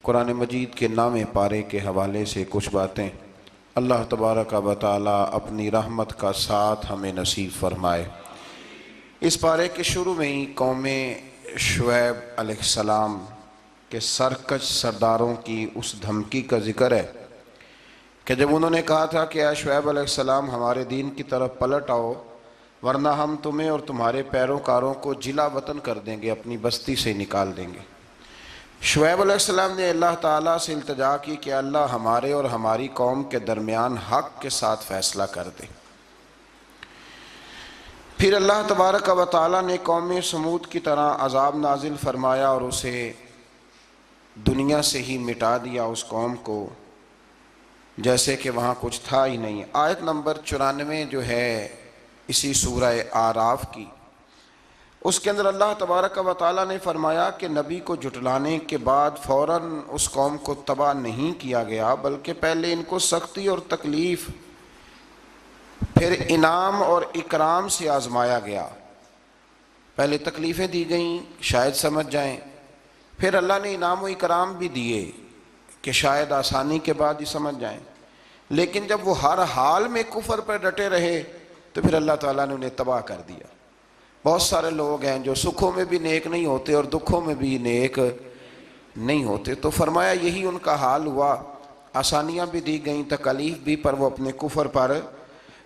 قرآن مجید کے نام پارے کے حوالے سے کچھ باتیں اللہ تبارک و تعالی اپنی رحمت کا ساتھ ہمیں نصیب فرمائے۔ اس پارے کے شروع میں ہی قوم شعیب علیہ السلام کے سرکش سرداروں کی اس دھمکی کا ذکر ہے کہ جب انہوں نے کہا تھا کہ اے شعیب علیہ السلام ہمارے دین کی طرف پلٹ آؤ ورنہ ہم تمہیں اور تمہارے پیروکاروں کو جلا وطن کر دیں گے، اپنی بستی سے نکال دیں گے۔ شعیب علیہ السلام نے اللہ تعالیٰ سے التجا کی کہ اللہ ہمارے اور ہماری قوم کے درمیان حق کے ساتھ فیصلہ کر دے۔ پھر اللہ تبارک و تعالیٰ نے قوم سمود کی طرح عذاب نازل فرمایا اور اسے دنیا سے ہی مٹا دیا، اس قوم کو، جیسے کہ وہاں کچھ تھا ہی نہیں۔ آیت نمبر 94 جو ہے اسی سورہ اعراف کی، اس کے اندر اللہ تبارک و تعالیٰ نے فرمایا کہ نبی کو جھٹلانے کے بعد فوراً اس قوم کو تباہ نہیں کیا گیا، بلکہ پہلے ان کو سختی اور تکلیف پھر انعام اور اکرام سے آزمایا گیا۔ پہلے تکلیفیں دی گئیں شاید سمجھ جائیں، پھر اللہ نے انعام و اکرام بھی دیے کہ شاید آسانی کے بعد ہی سمجھ جائیں، لیکن جب وہ ہر حال میں کفر پر ڈٹے رہے تو پھر اللہ تعالیٰ نے انہیں تباہ کر دیا۔ بہت سارے لوگ ہیں جو سکھوں میں بھی نیک نہیں ہوتے اور دکھوں میں بھی نیک نہیں ہوتے، تو فرمایا یہی ان کا حال ہوا، آسانیاں بھی دی گئیں، تکالیف بھی، پر وہ اپنے کفر پر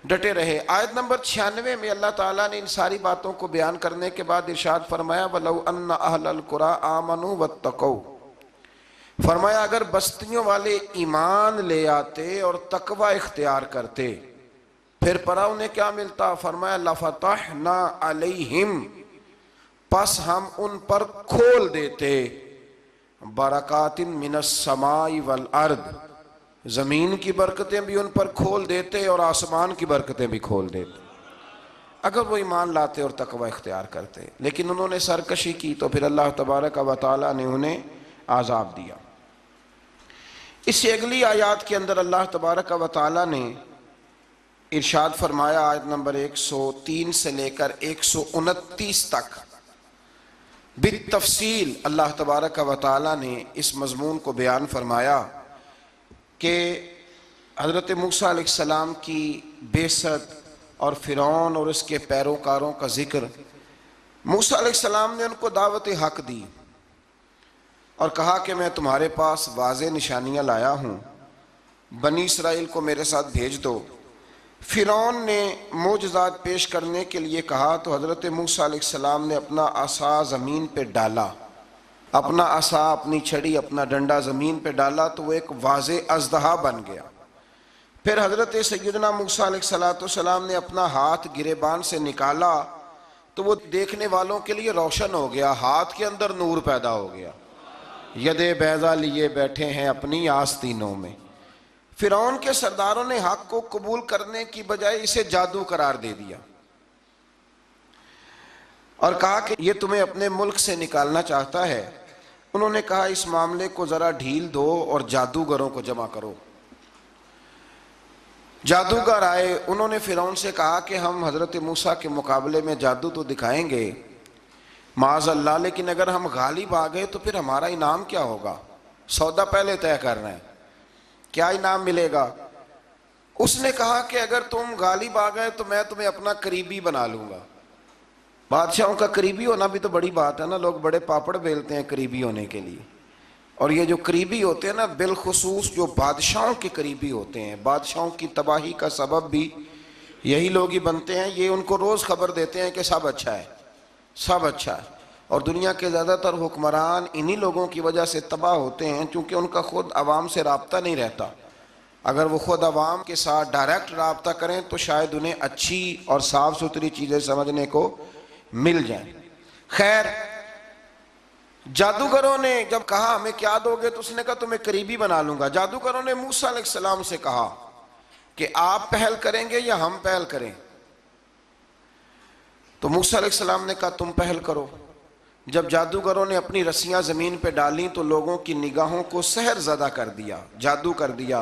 ڈٹے رہے۔ آیت نمبر 96 میں اللہ تعالیٰ نے ان ساری باتوں کو بیان کرنے کے بعد ارشاد فرمایا وَلَوْ أَنَّ أَهْلَ الْقُرَىٰ آمَنُوا وَاتَّقَوْا، فرمایا اگر بستیوں والے ایمان لے آتے اور تقوی اختیار کرتے پھر پرا انہیں کیا ملتا؟ فرمایا لَفَتَحْنَا عَلَيْهِمْ، پس ہم ان پر کھول دیتے برکاتٍ مِّنَ السَّمَاءِ وَالْأَرْضِ، زمین کی برکتیں بھی ان پر کھول دیتے اور آسمان کی برکتیں بھی کھول دیتے اگر وہ ایمان لاتے اور تقوی اختیار کرتے، لیکن انہوں نے سرکشی کی تو پھر اللہ تبارک و تعالیٰ نے انہیں عذاب دیا۔ اس سے اگلی آیات کے اندر اللہ تبارک و تعالیٰ نے ارشاد فرمایا آیت نمبر 103 سے لے کر 129 تک بالتفصیل اللہ تبارک و تعالیٰ نے اس مضمون کو بیان فرمایا کہ حضرت موسیٰ علیہ السلام کی بعثت اور فرعون اور اس کے پیروکاروں کا ذکر۔ موسیٰ علیہ السلام نے ان کو دعوت حق دی اور کہا کہ میں تمہارے پاس واضح نشانیاں لایا ہوں، بنی اسرائیل کو میرے ساتھ بھیج دو۔ فرعون نے معجزات پیش کرنے کے لیے کہا تو حضرت موسیٰ علیہ السلام نے اپنا عصا زمین پہ ڈالا، اپنا عصا، اپنی چھڑی، اپنا ڈنڈا زمین پہ ڈالا تو وہ ایک واضح اژدہا بن گیا۔ پھر حضرت سیدنا موسیٰ علیہ السلام نے اپنا ہاتھ گریبان سے نکالا تو وہ دیکھنے والوں کے لیے روشن ہو گیا، ہاتھ کے اندر نور پیدا ہو گیا، ید بیضا لیے بیٹھے ہیں اپنی آستینوں میں۔ فرعون کے سرداروں نے حق کو قبول کرنے کی بجائے اسے جادو قرار دے دیا اور کہا کہ یہ تمہیں اپنے ملک سے نکالنا چاہتا ہے۔ انہوں نے کہا اس معاملے کو ذرا ڈھیل دو اور جادوگروں کو جمع کرو۔ جادوگر آئے، انہوں نے فرعون سے کہا کہ ہم حضرت موسیٰ کے مقابلے میں جادو تو دکھائیں گے معاذ اللہ، لیکن اگر ہم غالب آ گئے تو پھر ہمارا انعام کیا ہوگا؟ سودا پہلے طے کر رہے ہیں، کیا انعام ملے گا؟ اس نے کہا کہ اگر تم غالب آ گئے تو میں تمہیں اپنا قریبی بنا لوں گا۔ بادشاہوں کا قریبی ہونا بھی تو بڑی بات ہے نا، لوگ بڑے پاپڑ بیلتے ہیں قریبی ہونے کے لیے، اور یہ جو قریبی ہوتے ہیں نا، بالخصوص جو بادشاہوں کے قریبی ہوتے ہیں، بادشاہوں کی تباہی کا سبب بھی یہی لوگ ہی بنتے ہیں۔ یہ ان کو روز خبر دیتے ہیں کہ سب اچھا ہے، سب اچھا ہے، اور دنیا کے زیادہ تر حکمران انہی لوگوں کی وجہ سے تباہ ہوتے ہیں، چونکہ ان کا خود عوام سے رابطہ نہیں رہتا۔ اگر وہ خود عوام کے ساتھ ڈائریکٹ رابطہ کریں تو شاید انہیں اچھی اور صاف ستھری چیزیں سمجھنے کو مل جائیں۔ خیر، جادوگروں نے جب کہا ہمیں کیا دو گے تو اس نے کہا تمہیں قریبی بنا لوں گا۔ جادوگروں نے موسیٰ علیہ السلام سے کہا کہ آپ پہل کریں گے یا ہم پہل کریں؟ تو موسیٰ علیہ السلام نے کہا تم پہل کرو۔ جب جادوگروں نے اپنی رسیاں زمین پہ ڈالیں تو لوگوں کی نگاہوں کو سحر زدہ کر دیا، جادو کر دیا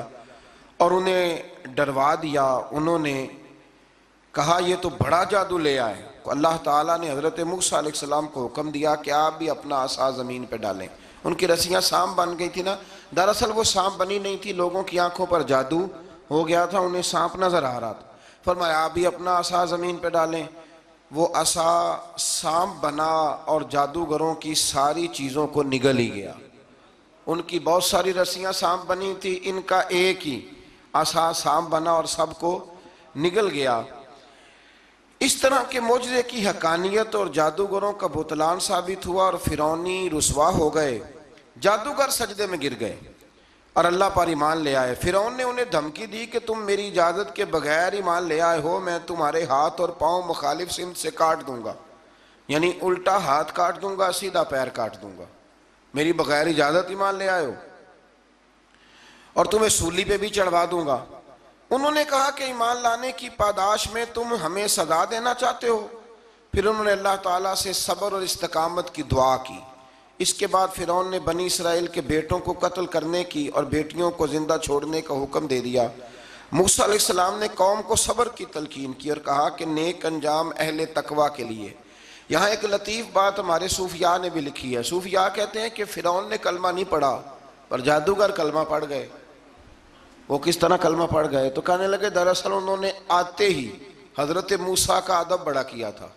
اور انہیں ڈروا دیا۔ انہوں نے کہا یہ تو بڑا جادو لے آئے۔ اللہ تعالیٰ نے حضرت موسیٰ علیہ السلام کو حکم دیا کہ آپ بھی اپنا عصا زمین پہ ڈالیں۔ ان کی رسیاں سانپ بن گئی تھی نا، دراصل وہ سانپ بنی نہیں تھی، لوگوں کی آنکھوں پر جادو ہو گیا تھا، انہیں سانپ نظر آ رہا تھا۔ فرمایا آپ بھی اپنا عصا زمین پہ ڈالیں، وہ عصا سانپ بنا اور جادوگروں کی ساری چیزوں کو نگل ہی گیا۔ ان کی بہت ساری رسیاں سانپ بنی تھی، ان کا ایک ہی عصا سانپ بنا اور سب کو نگل گیا۔ اس طرح کے معجزے کی حقانیت اور جادوگروں کا بطلان ثابت ہوا اور فرعونی رسوا ہو گئے، جادوگر سجدے میں گر گئے اور اللہ پر ایمان لے آئے۔ فرعون نے انہیں دھمکی دی کہ تم میری اجازت کے بغیر ایمان لے آئے ہو، میں تمہارے ہاتھ اور پاؤں مخالف سمت سے کاٹ دوں گا، یعنی الٹا ہاتھ کاٹ دوں گا، سیدھا پیر کاٹ دوں گا، میری بغیر اجازت ایمان لے آئے ہو، اور تمہیں سولی پہ بھی چڑھوا دوں گا۔ انہوں نے کہا کہ ایمان لانے کی پاداش میں تم ہمیں سزا دینا چاہتے ہو؟ پھر انہوں نے اللہ تعالیٰ سے صبر اور استقامت کی دعا کی۔ اس کے بعد فرعون نے بنی اسرائیل کے بیٹوں کو قتل کرنے کی اور بیٹیوں کو زندہ چھوڑنے کا حکم دے دیا۔ موسیٰ علیہ السلام نے قوم کو صبر کی تلقین کی اور کہا کہ نیک انجام اہل تقویٰ کے لیے۔ یہاں ایک لطیف بات ہمارے صوفیاء نے بھی لکھی ہے۔ صوفیاء کہتے ہیں کہ فرعون نے کلمہ نہیں پڑھا پر جادوگر کلمہ پڑھ گئے۔ وہ کس طرح کلمہ پڑھ گئے؟ تو کہنے لگے دراصل انہوں نے آتے ہی حضرت موسیٰ کا ادب بڑا کیا تھا۔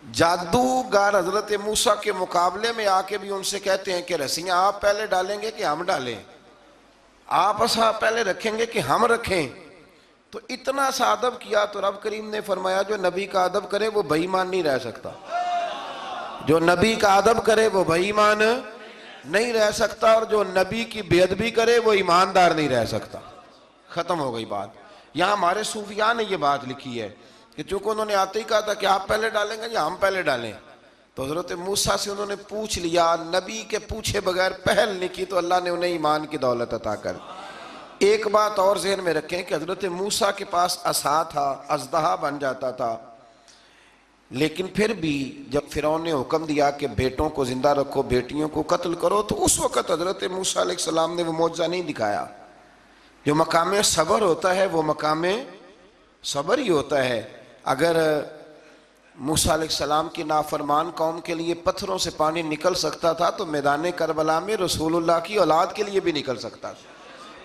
جادوگر حضرت موسیٰ کے مقابلے میں آ کے بھی ان سے کہتے ہیں کہ رسیاں آپ پہلے ڈالیں گے کہ ہم ڈالیں، آپ عصا پہلے رکھیں گے کہ ہم رکھیں؟ تو اتنا سا ادب کیا تو رب کریم نے فرمایا جو نبی کا ادب کرے وہ بے ایمان نہیں رہ سکتا، جو نبی کا ادب کرے وہ بے ایمان نہیں رہ سکتا، اور جو نبی کی بے ادبی کرے وہ ایماندار نہیں رہ سکتا۔ ختم ہو گئی بات۔ یہاں ہمارے صوفیاء نے یہ بات لکھی ہے کہ چونکہ انہوں نے آتے ہی کہا تھا کہ آپ پہلے ڈالیں گے یا ہم پہلے ڈالیں، تو حضرت موسیٰ سے انہوں نے پوچھ لیا، نبی کے پوچھے بغیر پہل نہیں کی، تو اللہ نے انہیں ایمان کی دولت عطا کر۔ ایک بات اور ذہن میں رکھیں کہ حضرت موسیٰ کے پاس عصا تھا، اژدہا بن جاتا تھا، لیکن پھر بھی جب فرعون نے حکم دیا کہ بیٹوں کو زندہ رکھو بیٹیوں کو قتل کرو، تو اس وقت حضرت موسیٰ علیہ السلام نے وہ معجزہ نہیں دکھایا۔ جو مقام صبر ہوتا ہے وہ مقام صبر ہی ہوتا ہے۔ اگر موسیٰ علیہ السلام کی نافرمان قوم کے لیے پتھروں سے پانی نکل سکتا تھا تو میدان کربلا میں رسول اللہ کی اولاد کے لیے بھی نکل سکتا تھا،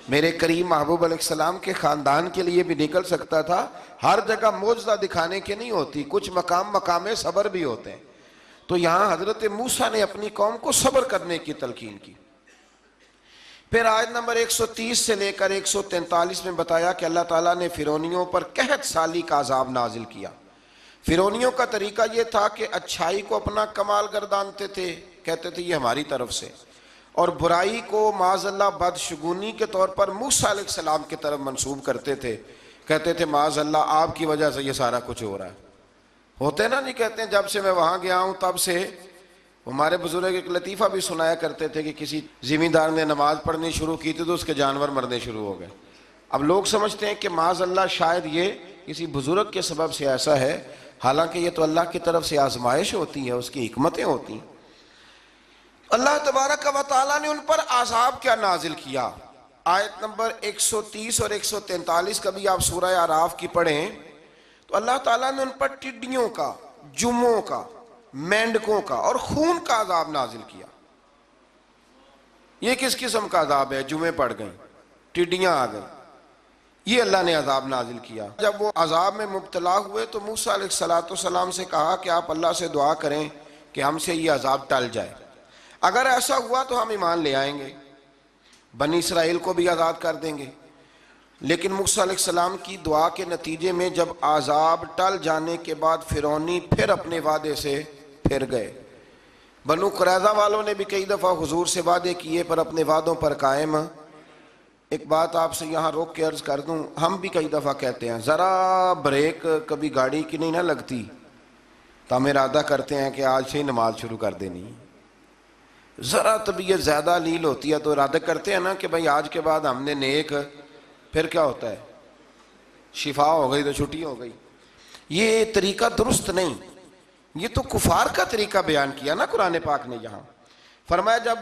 میرے کریم محبوب علیہ السلام کے خاندان کے لیے بھی نکل سکتا تھا۔ ہر جگہ معجزہ دکھانے کے نہیں ہوتی، کچھ مقام صبر بھی ہوتے ہیں۔ تو یہاں حضرت موسیٰ نے اپنی قوم کو صبر کرنے کی تلقین کی۔ پھر آیت نمبر 130 سے لے کر 143 میں بتایا کہ اللہ تعالیٰ نے فرعونیوں پر قحط سالی کا عذاب نازل کیا۔ فرعونیوں کا طریقہ یہ تھا کہ اچھائی کو اپنا کمال گردانتے تھے، کہتے تھے یہ ہماری طرف سے، اور برائی کو معاذ اللہ بدشگونی کے طور پر موسیٰ علیہ السلام کی طرف منسوب کرتے تھے، کہتے تھے معاذ اللہ آپ کی وجہ سے یہ سارا کچھ ہو رہا ہے۔ ہوتے نا، نہیں کہتے ہیں جب سے میں وہاں گیا ہوں تب سے، ہمارے بزرگ ایک لطیفہ بھی سنایا کرتے تھے کہ کسی زمیندار نے نماز پڑھنی شروع کی تھی تو اس کے جانور مرنے شروع ہو گئے۔ اب لوگ سمجھتے ہیں کہ معاذ اللہ شاید یہ کسی بزرگ کے سبب سے ایسا ہے، حالانکہ یہ تو اللہ کی طرف سے آزمائش ہوتی ہے، اس کی حکمتیں ہوتی ہیں۔ اللہ تبارک و تعالیٰ نے ان پر عذاب کیا نازل کیا؟ آیت نمبر 130 اور 143 کا بھی آپ سورہ اعراف کی پڑھیں تو اللہ تعالیٰ نے ان پر ٹڈیوں کا، جموں کا، مینڈکوں کا اور خون کا عذاب نازل کیا۔ یہ کس قسم کا عذاب ہے؟ جمعیں پڑ گئیں، ٹڈیاں آ گئیں، یہ اللہ نے عذاب نازل کیا۔ جب وہ عذاب میں مبتلا ہوئے تو موسیٰ علیہ السلام سے کہا کہ آپ اللہ سے دعا کریں کہ ہم سے یہ عذاب ٹل جائے، اگر ایسا ہوا تو ہم ایمان لے آئیں گے، بنی اسرائیل کو بھی آزاد کر دیں گے۔ لیکن موسیٰ علیہ السلام کی دعا کے نتیجے میں جب عذاب ٹل جانے کے بعد فرعونی پھر اپنے وعدے سے پھر گئے۔ بنو قریظہ والوں نے بھی کئی دفعہ حضور سے وعدے کیے پر اپنے وعدوں پر قائم۔ ایک بات آپ سے یہاں روک کے عرض کر دوں، ہم بھی کئی دفعہ کہتے ہیں ذرا بریک کبھی گاڑی کی نہیں نہ لگتی تو ہم ارادہ کرتے ہیں کہ آج سے ہی نماز شروع کر دینی، ذرا طبیعت زیادہ لیل ہوتی ہے تو ارادہ کرتے ہیں نا کہ بھائی آج کے بعد ہم نے نیک، پھر کیا ہوتا ہے شفا ہو گئی تو چھٹی ہو گئی۔ یہ طریقہ درست نہیں، یہ تو کفار کا طریقہ بیان کیا نا قرآن پاک نے۔ یہاں فرمایا جب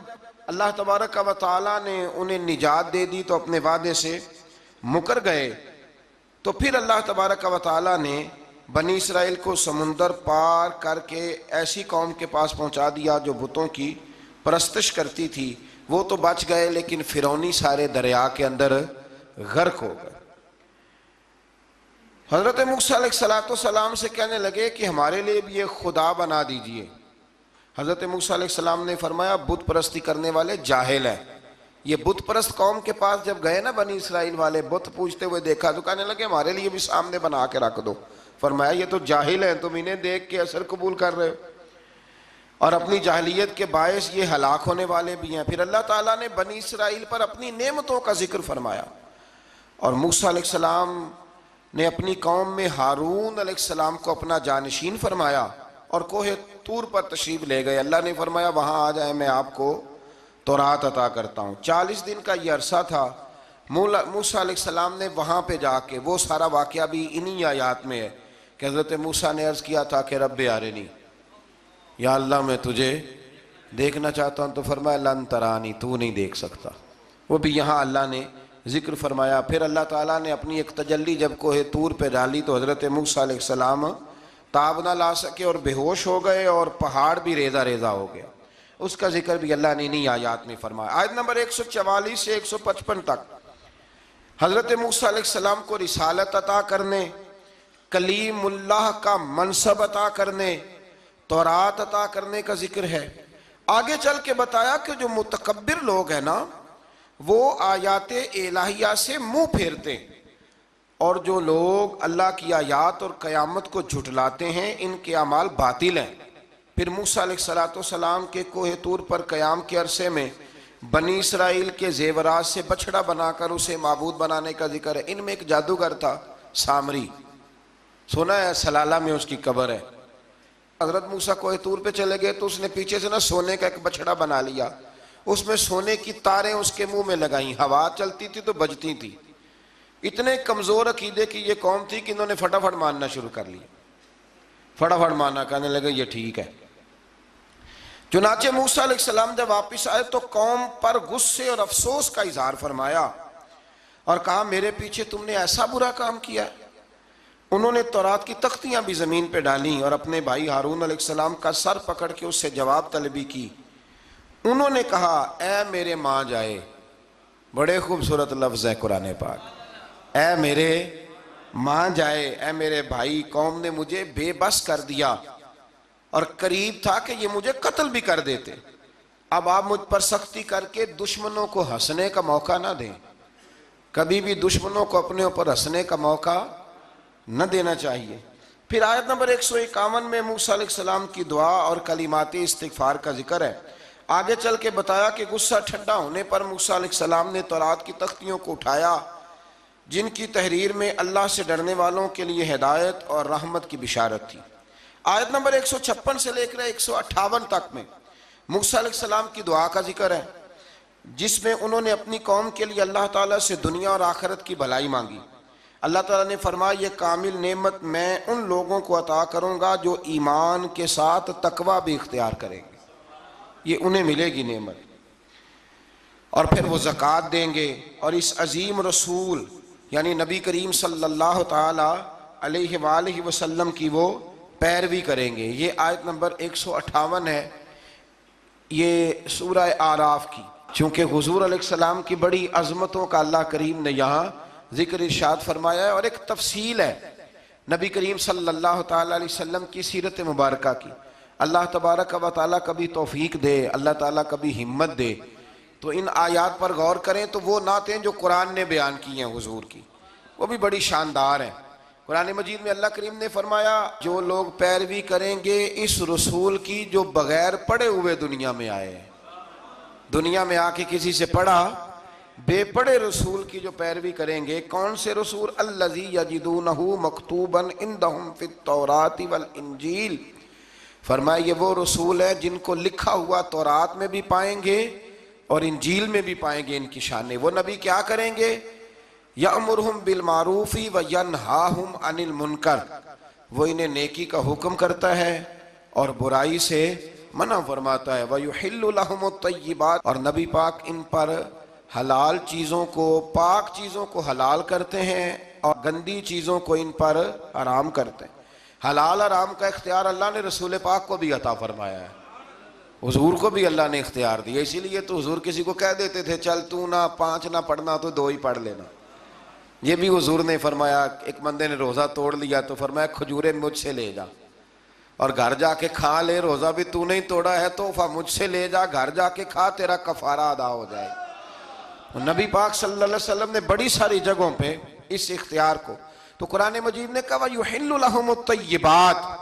اللہ تبارک و تعالیٰ نے انہیں نجات دے دی تو اپنے وعدے سے مکر گئے، تو پھر اللہ تبارک و تعالیٰ نے بنی اسرائیل کو سمندر پار کر کے ایسی قوم کے پاس پہنچا دیا جو بتوں کی پرستش کرتی تھی وہ تو بچ گئے، لیکن فرعونی سارے دریا کے اندر غرق ہو گئے۔ حضرت موسیٰ علیہ السلام سے کہنے لگے کہ ہمارے لیے بھی ایک خدا بنا دیجئے۔ حضرت موسیٰ علیہ السلام نے فرمایا بت پرستی کرنے والے جاہل ہیں۔ یہ بت پرست قوم کے پاس جب گئے نا بنی اسرائیل والے، بت پوجتے ہوئے دیکھا تو کہنے لگے ہمارے لیے بھی سامنے بنا کے رکھ دو۔ فرمایا یہ تو جاہل ہیں، تم انہیں دیکھ کے اثر قبول کر رہے ہو، اور اپنی جاہلیت کے باعث یہ ہلاک ہونے والے بھی ہیں۔ پھر اللہ تعالیٰ نے بنی اسرائیل پر اپنی نعمتوں کا ذکر فرمایا، اور موسیٰ علیہ السلام نے اپنی قوم میں ہارون علیہ السلام کو اپنا جانشین فرمایا اور کوہ طور پر تشریف لے گئے۔ اللہ نے فرمایا وہاں آ جائیں، میں آپ کو تورات عطا کرتا ہوں۔ 40 دن کا یہ عرصہ تھا۔ موسیٰ علیہ السلام نے وہاں پہ جا کے، وہ سارا واقعہ بھی انہی آیات میں ہے کہ حضرت موسیٰ نے عرض کیا تھا کہ رب ارنی، یا اللہ میں تجھے دیکھنا چاہتا ہوں، تو فرمایا لن ترانی، تو نہیں دیکھ سکتا۔ وہ بھی یہاں اللہ نے ذکر فرمایا۔ پھر اللہ تعالیٰ نے اپنی ایک تجلی جب کوہ طور پہ ڈالی تو حضرت موسیٰ علیہ السلام تاب نہ لا سکے اور بے ہوش ہو گئے، اور پہاڑ بھی ریزہ ریزہ ہو گیا۔ اس کا ذکر بھی اللہ نے انہی آیات میں فرمایا۔ آیت نمبر 144 سے 155 تک حضرت موسیٰ علیہ السلام کو رسالت عطا کرنے، کلیم اللہ کا منصب عطا کرنے، تورات عطا کرنے کا ذکر ہے۔ آگے چل کے بتایا کہ جو متکبر لوگ ہیں نا، وہ آیات الہیہ سے منہ پھیرتے ہیں، اور جو لوگ اللہ کی آیات اور قیامت کو جھٹلاتے ہیں ان کے اعمال باطل ہیں۔ پھر موسیٰ علیہ السلام کے کوہ طور پر قیام کے عرصے میں بنی اسرائیل کے زیورات سے بچڑا بنا کر اسے معبود بنانے کا ذکر ہے۔ ان میں ایک جادوگر تھا سامری، سنا ہے سلالہ میں اس کی قبر ہے۔ حضرت موسیٰ کوہ طور پہ چلے گئے تو اس نے پیچھے سے نا سونے کا ایک بچڑا بنا لیا، اس میں سونے کی تاریں اس کے منہ میں لگائیں، ہوا چلتی تھی تو بجتی تھی۔ اتنے کمزور عقیدے کی یہ قوم تھی کہ انہوں نے فٹافٹ ماننا شروع کر لیا، فٹافٹ ماننا، کہنے لگے یہ ٹھیک ہے۔ چنانچہ موسیٰ علیہ السلام جب واپس آئے تو قوم پر غصے اور افسوس کا اظہار فرمایا اور کہا میرے پیچھے تم نے ایسا برا کام کیا۔ انہوں نے تورات کی تختیاں بھی زمین پہ ڈالیں اور اپنے بھائی ہارون علیہ السلام کا سر پکڑ کے اس سے جواب طلبی کی۔ انہوں نے کہا اے میرے ماں جائے، بڑے خوبصورت لفظ ہے قرآن پاک، اے میرے ماں جائے، اے میرے بھائی، قوم نے مجھے بے بس کر دیا اور قریب تھا کہ یہ مجھے قتل بھی کر دیتے۔ اب آپ مجھ پر سختی کر کے دشمنوں کو ہنسنے کا موقع نہ دیں، کبھی بھی دشمنوں کو اپنے اوپر ہنسنے کا موقع نہ دینا چاہیے۔ پھر آیت نمبر 151 میں موسیٰ علیہ السلام کی دعا اور کلمات استغفار کا ذکر ہے۔ آگے چل کے بتایا کہ غصہ ٹھنڈا ہونے پر موسیٰ علیہ السلام نے تورات کی تختیوں کو اٹھایا، جن کی تحریر میں اللہ سے ڈرنے والوں کے لیے ہدایت اور رحمت کی بشارت تھی۔ آیت نمبر 156 سے لے کر 158 تک میں موسیٰ علیہ السلام کی دعا کا ذکر ہے، جس میں انہوں نے اپنی قوم کے لیے اللہ تعالیٰ سے دنیا اور آخرت کی بھلائی مانگی۔ اللہ تعالیٰ نے فرمایا یہ کامل نعمت میں ان لوگوں کو عطا کروں گا جو ایمان کے ساتھ تقوی بھی اختیار کریں گے، یہ انہیں ملے گی نعمت، اور پھر وہ زکوٰۃ دیں گے اور اس عظیم رسول یعنی نبی کریم صلی اللہ تعالی علیہ وآلہ وسلم کی وہ پیروی کریں گے۔ یہ آیت نمبر 158 ہے، یہ سورہ آراف کی۔ چونکہ حضور علیہ السلام کی بڑی عظمتوں کا اللہ کریم نے یہاں ذکر ارشاد فرمایا ہے، اور ایک تفصیل ہے نبی کریم صلی اللہ تعالی علیہ وسلم کی سیرت مبارکہ کی۔ اللہ تبارک و تعالیٰ کبھی توفیق دے، اللہ تعالیٰ کبھی ہمت دے تو ان آیات پر غور کریں تو وہ نعتیں جو قرآن نے بیان کی ہیں حضور کی، وہ بھی بڑی شاندار ہیں۔ قرآن مجید میں اللہ کریم نے فرمایا جو لوگ پیروی کریں گے اس رسول کی جو بغیر پڑھے ہوئے دنیا میں آئے ہیں، دنیا میں آ کے کسی سے پڑھا، بے پڑھے رسول کی جو پیروی کریں گے۔ کون سے رسول؟ الذی یجدونہ مکتوبا عندہم فی التوراۃ والانجیل، فرمایا یہ وہ رسول ہے جن کو لکھا ہوا تورات میں بھی پائیں گے اور انجیل میں بھی پائیں گے ان کی شانیں۔ وہ نبی کیا کریں گے؟ یأمرہم بالمعروف وینہاہم عن المنکر، وہ انہیں نیکی کا حکم کرتا ہے اور برائی سے منع فرماتا ہے۔ ویحل لہم الطیبات، اور نبی پاک ان پر حلال چیزوں کو، پاک چیزوں کو حلال کرتے ہیں اور گندی چیزوں کو ان پر حرام کرتے ہیں۔ حلال حرام کا اختیار اللہ نے رسول پاک کو بھی عطا فرمایا ہے۔ حضور کو بھی اللہ نے اختیار دیا، اسی لیے تو حضور کسی کو کہہ دیتے تھے چل تو نہ 5 نہ پڑھنا تو 2 ہی پڑھ لینا۔ یہ بھی حضور نے فرمایا، ایک بندے نے روزہ توڑ لیا تو فرمایا کھجوریں مجھ سے لے جا اور گھر جا کے کھا لے، روزہ بھی تو نہیں توڑا ہے تحفہ مجھ سے لے جا، گھر جا کے کھا، تیرا کفارہ ادا ہو جائے۔ نبی پاک صلی اللہ علیہ وسلم نے بڑی ساری جگہوں پہ اس اختیار کو، تو قرآن مجید نے کہا وَيُحِلُّ لَهُمُ الطَّيِّبَاتِ،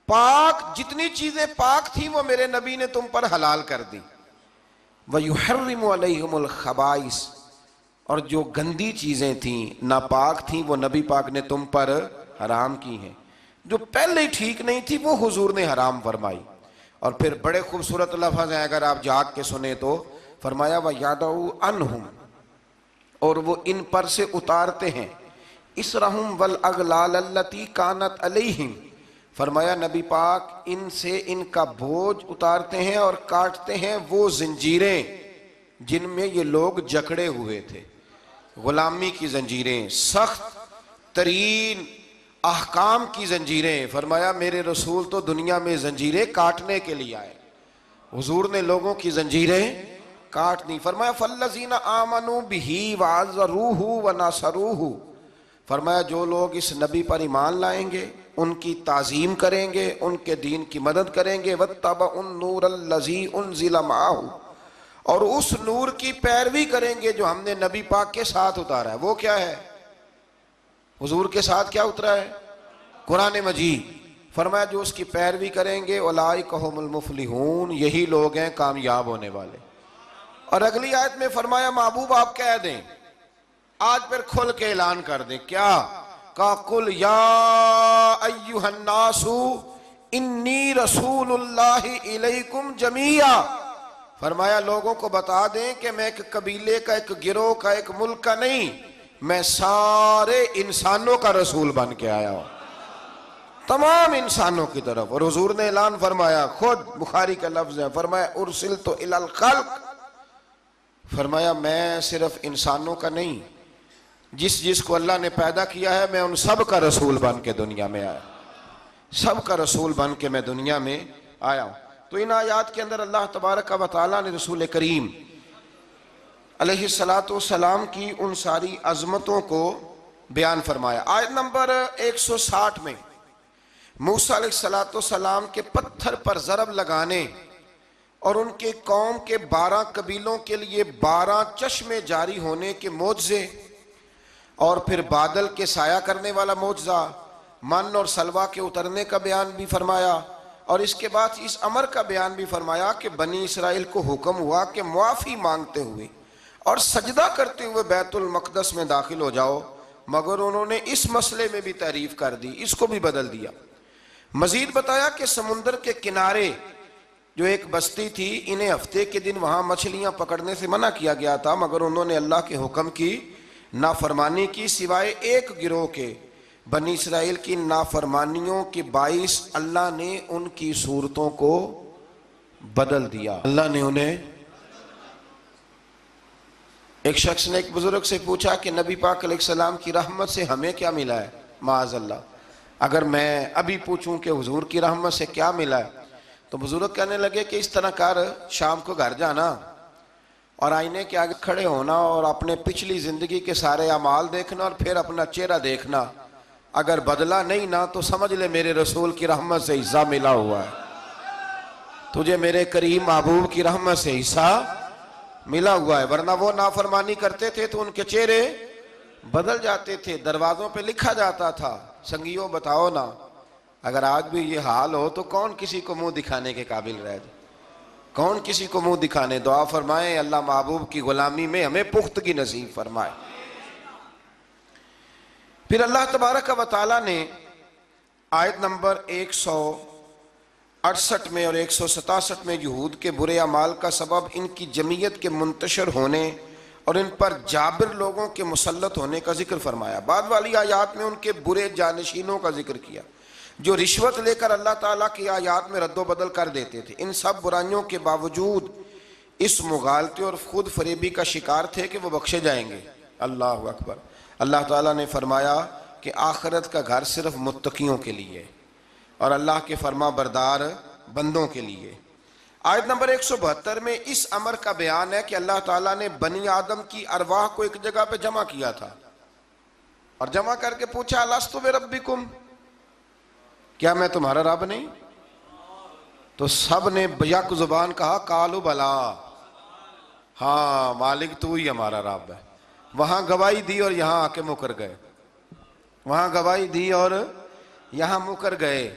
پاک جتنی چیزیں پاک تھیں وہ میرے نبی نے تم پر حلال کر دی، وَيُحَرِّمُ عَلَيْهِمُ الْخَبَائِثِ، اور جو گندی چیزیں تھیں ناپاک تھیں وہ نبی پاک نے تم پر حرام کی ہیں، جو پہلے ہی ٹھیک نہیں تھی وہ حضور نے حرام فرمائی۔ اور پھر بڑے خوبصورت لفظ ہیں، اگر آپ جاگ کے سنیں تو فرمایا وَيَدَعُ عَنْهُمْ، اور وہ ان پر سے اتارتے ہیں، اِسْرَهُمْ وَالْأَغْلَالَ الَّتِي كَانَتْ عَلَيْهِمْ، فرمایا نبی پاک ان سے ان کا بوجھ اتارتے ہیں اور کاٹتے ہیں وہ زنجیریں جن میں یہ لوگ جکڑے ہوئے تھے، غلامی کی زنجیریں، سخت ترین احکام کی زنجیریں۔ فرمایا میرے رسول تو دنیا میں زنجیریں کاٹنے کے لیے آئے، حضور نے لوگوں کی زنجیریں کاٹ دی۔ فرمایا فَالَّذِينَ آمَنُوا بِهِ وَعَزَّرُوهُ وَنَصَرُوهُ، فرمایا جو لوگ اس نبی پر ایمان لائیں گے، ان کی تعظیم کریں گے، ان کے دین کی مدد کریں گے، وَاتَّبَعُوا النُّورَ الَّذِي أُنزِلَ مَعَهُ، اور اس نور کی پیروی کریں گے جو ہم نے نبی پاک کے ساتھ اتارا ہے۔ وہ کیا ہے؟ حضور کے ساتھ کیا اترا ہے؟ قرآن مجید۔ فرمایا جو اس کی پیروی کریں گے اولئک ھم المفلحون، یہی لوگ ہیں کامیاب ہونے والے۔ اور اگلی آیت میں فرمایا محبوب آپ کہہ دیں، آج پھر کھل کے اعلان کر دیں، کیا کہا قل یا ایھا الناس انی رسول اللہ الیکم جمیعا، فرمایا لوگوں کو بتا دیں کہ میں ایک قبیلے کا، ایک گروہ کا، ایک ملک کا نہیں، میں سارے انسانوں کا رسول بن کے آیا ہوں، تمام انسانوں کی طرف۔ اور حضور نے اعلان فرمایا، خود بخاری کا لفظ ہے، فرمایا ارسلت الی الخلق، فرمایا میں صرف انسانوں کا نہیں، جس کو اللہ نے پیدا کیا ہے میں ان سب کا رسول بن کے دنیا میں آیا، سب کا رسول بن کے میں دنیا میں آیا ہوں۔ تو ان آیات کے اندر اللہ تبارک و تعالیٰ نے رسول کریم علیہ السلام کی ان ساری عظمتوں کو بیان فرمایا۔ آیت نمبر 160 میں موسیٰ علیہ السلام کے پتھر پر ضرب لگانے اور ان کے قوم کے 12 قبیلوں کے لیے 12 چشمے جاری ہونے کے معجزے، اور پھر بادل کے سایہ کرنے والا معجزہ، من اور سلوہ کے اترنے کا بیان بھی فرمایا، اور اس کے بعد اس امر کا بیان بھی فرمایا کہ بنی اسرائیل کو حکم ہوا کہ معافی مانگتے ہوئے اور سجدہ کرتے ہوئے بیت المقدس میں داخل ہو جاؤ، مگر انہوں نے اس مسئلے میں بھی تحریف کر دی، اس کو بھی بدل دیا۔ مزید بتایا کہ سمندر کے کنارے جو ایک بستی تھی، انہیں ہفتے کے دن وہاں مچھلیاں پکڑنے سے منع کیا گیا تھا، مگر انہوں نے اللہ کے حکم کی نافرمانی کی، سوائے ایک گروہ کے۔ بنی اسرائیل کی نافرمانیوں کے باعث اللہ نے ان کی صورتوں کو بدل دیا، اللہ نے انہیں۔ ایک شخص نے ایک بزرگ سے پوچھا کہ نبی پاک علیہ السلام کی رحمت سے ہمیں کیا ملا ہے؟ معاذ اللہ، اگر میں ابھی پوچھوں کہ حضور کی رحمت سے کیا ملا ہے، تو بزرگ کہنے لگے کہ اس طرح کر، شام کو گھر جانا اور آئینے کے آگے کھڑے ہونا اور اپنے پچھلی زندگی کے سارے اعمال دیکھنا اور پھر اپنا چہرہ دیکھنا، اگر بدلا نہیں نا تو سمجھ لے میرے رسول کی رحمت سے حصہ ملا ہوا ہے، تجھے میرے کریم محبوب کی رحمت سے حصہ ملا ہوا ہے۔ ورنہ وہ نافرمانی کرتے تھے تو ان کے چہرے بدل جاتے تھے، دروازوں پہ لکھا جاتا تھا۔ سنگیوں بتاؤ نا، اگر آج بھی یہ حال ہو تو کون کسی کو منہ دکھانے کے قابل رہ جائے؟ کون کسی کو منہ دکھانے؟ دعا فرمائیں اللہ محبوب کی غلامی میں ہمیں پختگی نصیب فرمائے۔ پھر اللہ تبارک و تعالیٰ نے آیت نمبر 168 میں اور 167 میں یہود کے برے اعمال کا سبب ان کی جمعیت کے منتشر ہونے اور ان پر جابر لوگوں کے مسلط ہونے کا ذکر فرمایا۔ بعد والی آیات میں ان کے برے جانشینوں کا ذکر کیا جو رشوت لے کر اللہ تعالیٰ کی آیات میں رد و بدل کر دیتے تھے۔ ان سب برائیوں کے باوجود اس مغالطے اور خود فریبی کا شکار تھے کہ وہ بخشے جائیں گے۔ اللہ اکبر۔ اللہ تعالیٰ نے فرمایا کہ آخرت کا گھر صرف متقیوں کے لیے اور اللہ کے فرما بردار بندوں کے لیے۔ آیت نمبر 172 میں اس امر کا بیان ہے کہ اللہ تعالیٰ نے بنی آدم کی ارواح کو ایک جگہ پہ جمع کیا تھا اور جمع کر کے پوچھا الستو بربکم، کیا میں تمہارا رب نہیں؟ تو سب نے بیک زبان کہا قالوا بلا، ہاں مالک تو ہی ہمارا رب ہے۔ وہاں گواہی دی اور یہاں آ کے مکر گئے، وہاں گواہی دی اور یہاں مکر گئے۔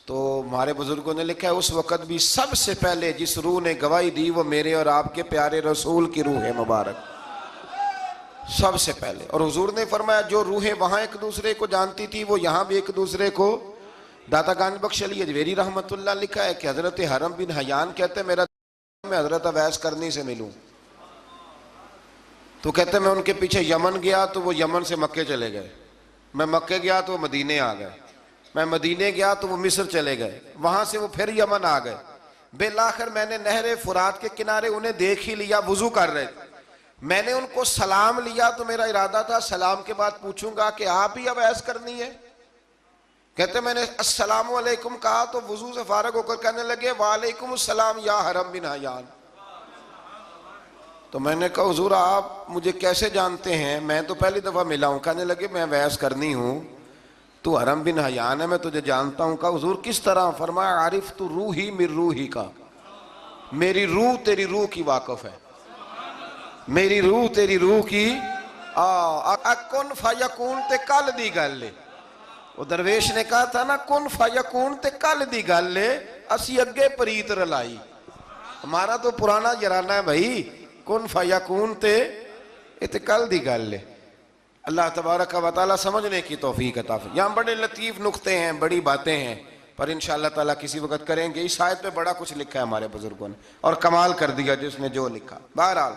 تو ہمارے بزرگوں نے لکھا ہے اس وقت بھی سب سے پہلے جس روح نے گواہی دی وہ میرے اور آپ کے پیارے رسول کی روح ہے مبارک، سب سے پہلے۔ اور حضور نے فرمایا جو روحیں وہاں ایک دوسرے کو جانتی تھی وہ یہاں بھی ایک دوسرے کو۔ داتا گنج بخش علی اجویری رحمت اللہ لکھا ہے کہ حضرت حرم بن حیان کہتے ہیں میرا میں حضرت اویس کرنی سے ملوں، تو کہتے ہیں میں ان کے پیچھے یمن گیا تو وہ یمن سے مکے چلے گئے، میں مکے گیا تو وہ مدینے آ گئے، میں مدینے گیا تو وہ مصر چلے گئے، وہاں سے وہ پھر یمن آ گئے۔ بالآخر میں نے نہر فرات کے کنارے انہیں دیکھ ہی لیا، وضو کر رہے تھے، میں نے ان کو سلام لیا تو میرا ارادہ تھا سلام کے بعد پوچھوں گا کہ آپ ہی اویس کرنی ہے؟ کہتے میں نے السلام علیکم کہا تو وضو سے فارغ ہو کر کہنے لگے وعلیکم السلام یا حرم بن حیان۔ تو میں نے کہا حضور آپ مجھے کیسے جانتے ہیں؟ میں تو پہلی دفعہ ملا ہوں۔ کہنے لگے میں اویس کرنی ہوں، تو حرم بن حیان ہے، میں تجھے جانتا ہوں۔ کہا حضور کس طرح؟ فرمایا عارف تو روحی من روحی کا، میری روح تیری روح کی واقف ہے، میری روح تیری روح کی کن فیکون تے کل دی گل لے۔ وہ درویش نے کہا تھا نا کن فیکون تے کل دی گل لے، اسی اگے پریت رلائی۔ ہمارا تو پرانا جرانہ ہے بھائی، کن فیکون تے کل دی گل لے۔ اللہ تبارک و تعالیٰ سمجھنے کی توفیق عطا فرمائے۔ یہاں بڑے لطیف نقطے ہیں، بڑی باتیں ہیں، پر انشاءاللہ تعالیٰ کسی وقت کریں گے۔ اس آیت پہ بڑا کچھ لکھا ہے ہمارے بزرگوں نے اور کمال کر دیا جس نے جو لکھا۔ بہرحال